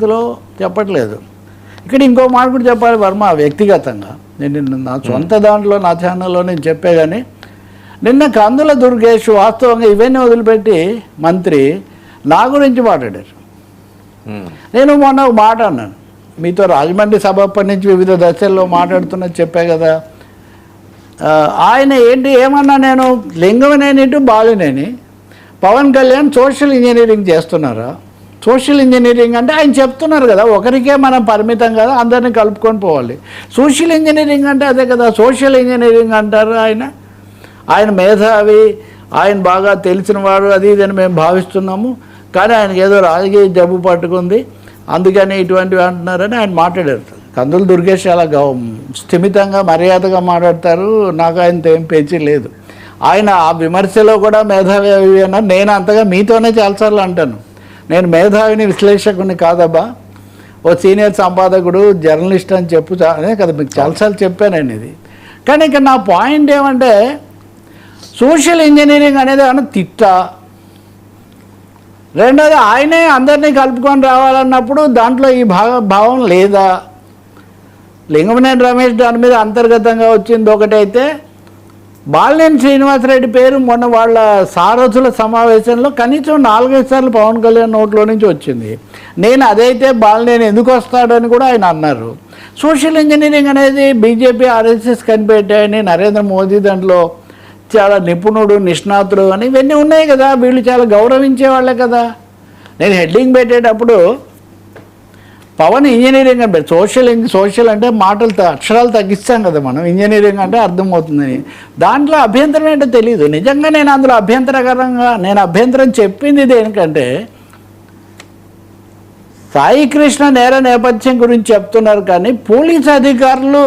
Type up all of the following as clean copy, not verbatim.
ఇందులో చెప్పట్లేదు. ఇక్కడ ఇంకో మాట కూడా చెప్పాలి వర్మ, వ్యక్తిగతంగా నేను నా సొంత దాంట్లో నా ఛానల్లో నేను చెప్పే కానీ నిన్న కందుల దుర్గేష్ వాస్తవంగా ఇవన్నీ వదిలిపెట్టి మంత్రి నా గురించి మాట్లాడారు. నేను మొన్న ఒక మాట అన్నాను, మీతో రాజమండ్రి సభ అప్పటి నుంచి వివిధ దశల్లో మాట్లాడుతున్నది చెప్పే కదా. ఆయన ఏమన్నా నేను లింగమనేని ఇటు బాలినేని పవన్ కళ్యాణ్ సోషల్ ఇంజనీరింగ్ చేస్తున్నారా? సోషల్ ఇంజనీరింగ్ అంటే ఆయన చెప్తున్నారు కదా, ఒకరికే మనం పరిమితం కదా, అందరినీ కలుపుకొని పోవాలి. సోషల్ ఇంజనీరింగ్ అంటే అదే కదా, సోషల్ ఇంజనీరింగ్ అంటారు. ఆయన మేధావి, ఆయన బాగా తెలిసినవాడు, అది ఇదని మేము భావిస్తున్నాము. కానీ ఆయనకి ఏదో రాజకీయ జబ్బు పట్టుకుంది, అందుకని ఇటువంటివి అంటున్నారని ఆయన మాట్లాడారు. కందుల దుర్గేష్ చాలా స్థిమితంగా మర్యాదగా మాట్లాడతారు, నాకు ఆయనతో ఏం పేచీ లేదు. ఆయన ఆ విమర్శలో కూడా మేధావి అన్నారు. నేను అంతగా మీతోనే చాలాసార్లు అంటాను, నేను మేధావిని విశ్లేషకుని కాదబ్బా, ఓ సీనియర్ సంపాదకుడు జర్నలిస్ట్ అని అనే కదా మీకు చాలాసార్లు చెప్పాను ఇది. కానీ ఇక్కడ నా పాయింట్ ఏమంటే సోషల్ ఇంజనీరింగ్ అనేది ఏమన్నా తిట్టా, రెండోది ఆయనే అందరినీ కలుపుకొని రావాలన్నప్పుడు దాంట్లో ఈ భావం లేదా? లింగమనేని రమేష్ దాని మీద అంతర్గతంగా వచ్చింది ఒకటైతే, బాలినేని శ్రీనివాసరెడ్డి పేరు మొన్న వాళ్ళ సారథుల సమావేశంలో కనీసం 4-5 సార్లు పవన్ కళ్యాణ్ నోట్లో నుంచి వచ్చింది. నేను అదైతే బాలినేని ఎందుకు వస్తాడని కూడా ఆయన అన్నారు. సోషల్ ఇంజనీరింగ్ అనేది బీజేపీ ఆర్ఎస్ఎస్ కనిపెట్టాయని, నరేంద్ర మోదీ దాంట్లో చాలా నిపుణుడు నిష్ణాతుడు అని ఇవన్నీ ఉన్నాయి కదా, వీళ్ళు చాలా గౌరవించే వాళ్ళే కదా. నేను హెడ్డింగ్ పెట్టేటప్పుడు పవన్ ఇంజనీరింగ్ అంటే సోషల్ అంటే మాటలు అక్షరాలు తగ్గిస్తాం కదా మనం, ఇంజనీరింగ్ అంటే అర్థమవుతుందని. దాంట్లో అభ్యంతరం ఏంటో తెలియదు. నిజంగా నేను అందులో అభ్యంతరం చెప్పింది దేనికంటే, సాయి కృష్ణ నేర నేపథ్యం గురించి చెప్తున్నారు కానీ పోలీస్ అధికారులు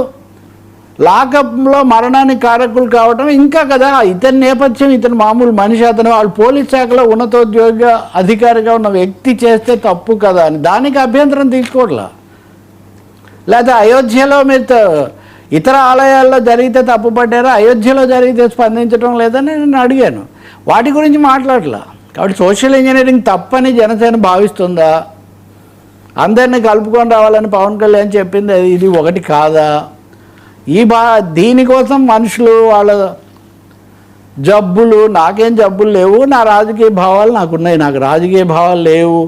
లాకప్లో మరణానికి కారకులు కావటం ఇంకా కదా, ఇతని నేపథ్యం, ఇతను మామూలు మనిషి, అతను వాళ్ళు పోలీస్ శాఖలో ఉన్నతోద్యోగ అధికారిగా ఉన్న వ్యక్తి చేస్తే తప్పు కదా అని దానికి అభ్యంతరం తీసుకోవట్లా. లేదా అయోధ్యలో మీరు ఇతర ఆలయాల్లో జరిగితే తప్పుపడ్డారా, అయోధ్యలో జరిగితే స్పందించడం లేదని నేను అడిగాను. వాటి గురించి మాట్లాడలా. కాబట్టి సోషల్ ఇంజనీరింగ్ తప్పని జనసేన భావిస్తుందా? అందరినీ కలుపుకొని రావాలని పవన్ కళ్యాణ్ చెప్పింది ఇది ఒకటి కాదా? దీనికోసం మనుషులు వాళ్ళ జబ్బులు, నాకేం జబ్బులు లేవు, నా రాజకీయ భావాలు నాకున్నాయి, నాకు రాజకీయ భావాలు లేవు,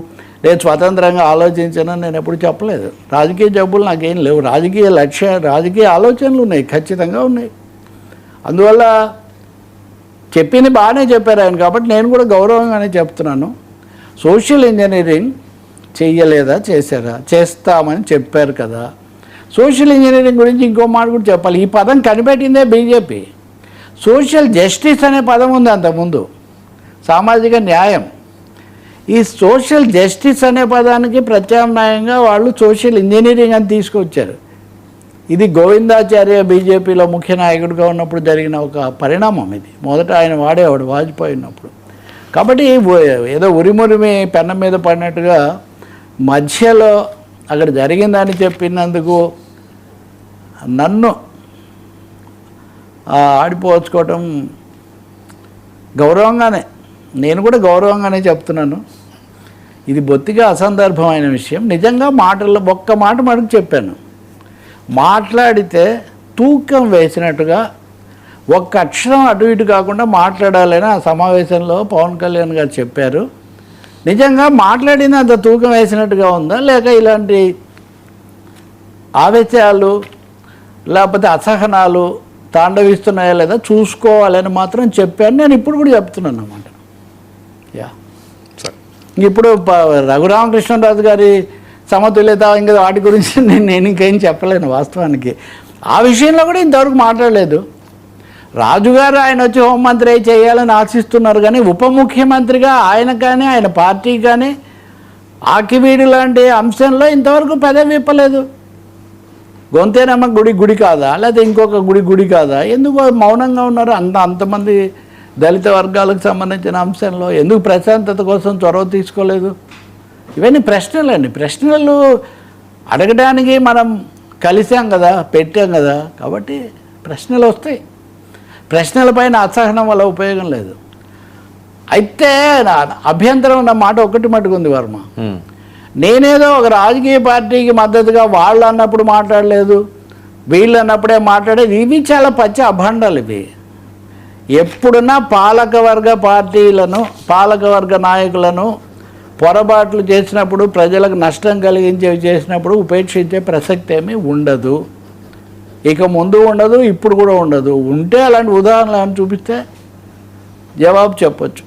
నేను స్వతంత్రంగా ఆలోచించానని నేను ఎప్పుడు చెప్పలేదు. రాజకీయ జబ్బులు నాకేం లేవు, రాజకీయ ఆలోచనలు ఉన్నాయి, ఖచ్చితంగా ఉన్నాయి. అందువల్ల చెప్పింది బాగానే చెప్పారు ఆయన, కాబట్టి నేను కూడా గౌరవంగానే చెప్తున్నాను. సోషల్ ఇంజనీరింగ్ చెయ్యలేదా, చేశారా? చేస్తామని చెప్పారు కదా. సోషల్ ఇంజనీరింగ్ గురించి ఇంకో మాట కూడా చెప్పాలి. ఈ పదం కనిపెట్టిందే బీజేపీ. సోషల్ జస్టిస్ అనే పదం ఉంది అంతకుముందు, సామాజిక న్యాయం. ఈ సోషల్ జస్టిస్ అనే పదానికి ప్రత్యామ్నాయంగా వాళ్ళు సోషల్ ఇంజనీరింగ్ అని తీసుకొచ్చారు. ఇది గోవిందాచార్య బీజేపీలో ముఖ్య నాయకుడిగా ఉన్నప్పుడు జరిగిన ఒక పరిణామం. ఇది మొదట ఆయన వాడేవాడు వాజ్పేయి ఉన్నప్పుడు. కాబట్టి ఏదో ఉరిమురిమి పెన్నం మీద పడినట్టుగా మధ్యలో అక్కడ జరిగిందని చెప్పినందుకు నన్ను ఆడిపోవచ్చుకోవటం గౌరవంగానే, నేను కూడా గౌరవంగానే చెప్తున్నాను. ఇది బొత్తిగా అసందర్భమైన విషయం. నిజంగా మాటల్లో ఒక్క మాట మటుకు చెప్పాను, మాట్లాడితే తూకం వేసినట్టుగా ఒక్క అక్షరం అటు ఇటు కాకుండా మాట్లాడాలని ఆ సమావేశంలో పవన్ కళ్యాణ్ గారు చెప్పారు. నిజంగా మాట్లాడిన అంత తూకం వేసినట్టుగా ఉందా, లేక ఇలాంటి ఆవేశాలు లేకపోతే అసహనాలు తాండవిస్తున్నాయా లేదా చూసుకోవాలని మాత్రం చెప్పాను. నేను ఇప్పుడు కూడా చెప్తున్నాను అన్నమాట. ఇప్పుడు రఘురామకృష్ణరాజు గారి సమతుల్యత ఇంకా వాటి గురించి నేను ఇంకేం చెప్పలేను వాస్తవానికి. ఆ విషయంలో కూడా ఇంతవరకు మాట్లాడలేదు. రాజుగారు ఆయన వచ్చి హోంమంత్రి చేయాలని ఆశిస్తున్నారు, కానీ ఉప ముఖ్యమంత్రిగా ఆయన కానీ ఆయన పార్టీ కానీ ఆకివీడు లాంటి అంశంలో ఇంతవరకు పదవి విప్పలేదు. గొంతేనమ్మ గుడి కాదా, లేకపోతే ఇంకొక గుడి కాదా, ఎందుకు మౌనంగా ఉన్నారు? అంతమంది దళిత వర్గాలకు సంబంధించిన అంశంలో ఎందుకు ప్రశాంతత కోసం చొరవ తీసుకోలేదు? ఇవన్నీ ప్రశ్నలండి. ప్రశ్నలు అడగడానికి మనం కలిసాం కదా, పెట్టాం కదా, కాబట్టి ప్రశ్నలు వస్తాయి. ప్రశ్నలపైన అసహనం వల్ల ఉపయోగం లేదు. అయితే అభ్యంతరం ఉన్న మాట ఒకటి మటుకుంది వర్మ, నేనేదో ఒక రాజకీయ పార్టీకి మద్దతుగా వాళ్ళు అన్నప్పుడు మాట్లాడలేదు, వీళ్ళు అన్నప్పుడే మాట్లాడేది. ఇవి చాలా పచ్చి అభండాలు ఇవి. ఎప్పుడున్నా పాలకవర్గ పార్టీలను, పాలకవర్గ నాయకులను పొరపాట్లు చేసినప్పుడు, ప్రజలకు నష్టం కలిగించేవి చేసినప్పుడు ఉపేక్షించే ప్రసక్తి ఏమీ ఉండదు. ఇక ముందు ఉండదు, ఇప్పుడు కూడా ఉండదు. ఉంటే అలాంటి ఉదాహరణలు ఏమైనా చూపిస్తే జవాబు చెప్పొచ్చు.